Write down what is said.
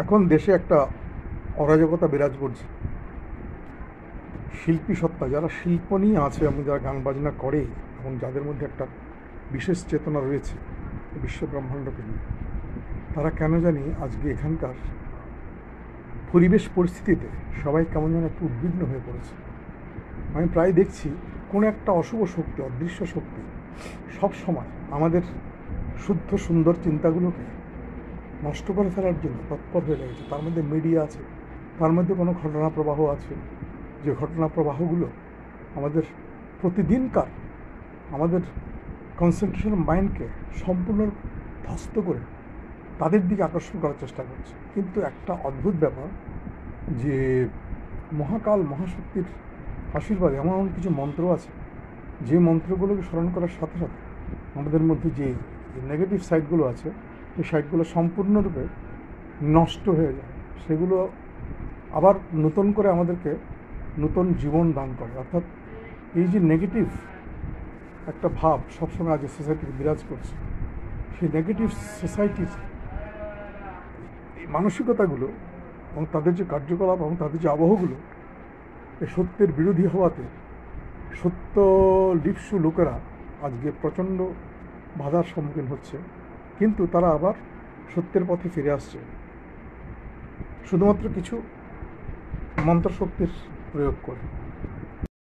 এখন দেশে একটা অরাজকতা বিরাজ করছে। শিল্পী সত্তা, যারা শিল্প নিয়ে আছে এবং যারা গান বাজনা করে এবং যাদের মধ্যে একটা বিশেষ চেতনা রয়েছে বিশ্ব ব্রহ্মাণ্ডকে নিয়ে, তারা কেন জানি আজকে এখানকার পরিবেশ পরিস্থিতিতে সবাই কেমন যেন একটু উদ্বিগ্ন হয়ে পড়েছে। আমি প্রায় দেখছি কোনো একটা অশুভ শক্তি, অদৃশ্য শক্তি সব সময় আমাদের শুদ্ধ সুন্দর চিন্তাগুলোকে নষ্ট করে ফেলার জন্য তৎপর হয়ে লেগেছে। তার মধ্যে মিডিয়া আছে, তার মধ্যে কোনো ঘটনা প্রবাহ আছে, যে ঘটনা প্রবাহগুলো আমাদের প্রতিদিনকার আমাদের কনসেন্ট্রেশন মাইন্ডকে সম্পূর্ণ ধ্বস্ত করে তাদের দিকে আকর্ষণ করার চেষ্টা করছে। কিন্তু একটা অদ্ভুত ব্যাপার যে মহাকাল মহাশক্তির আশীর্বাদে এমন এমন কিছু মন্ত্র আছে, যে মন্ত্রগুলোকে স্মরণ করার সাথে সাথে আমাদের মধ্যে যে নেগেটিভ সাইডগুলো আছে সেই সাইডগুলো সম্পূর্ণরূপে নষ্ট হয়ে যায়, সেগুলো আবার নতুন করে আমাদেরকে নতুন জীবন দান করে। অর্থাৎ এই যে নেগেটিভ একটা ভাব সবসময় আজ সোসাইটিতে বিরাজ করছে, সেই নেগেটিভ সোসাইটির এই মানসিকতাগুলো এবং তাদের যে কার্যকলাপ এবং তাদের যে আবহগুলো এই সত্যের বিরোধী হওয়াতে সত্য লিপ্সু লোকেরা আজকে প্রচণ্ড বাধার সম্মুখীন হচ্ছে। কিন্তু তারা আবার সত্যের পথে ফিরে আসছে শুধুমাত্র কিছু মন্ত্রশক্তির প্রয়োগ করে।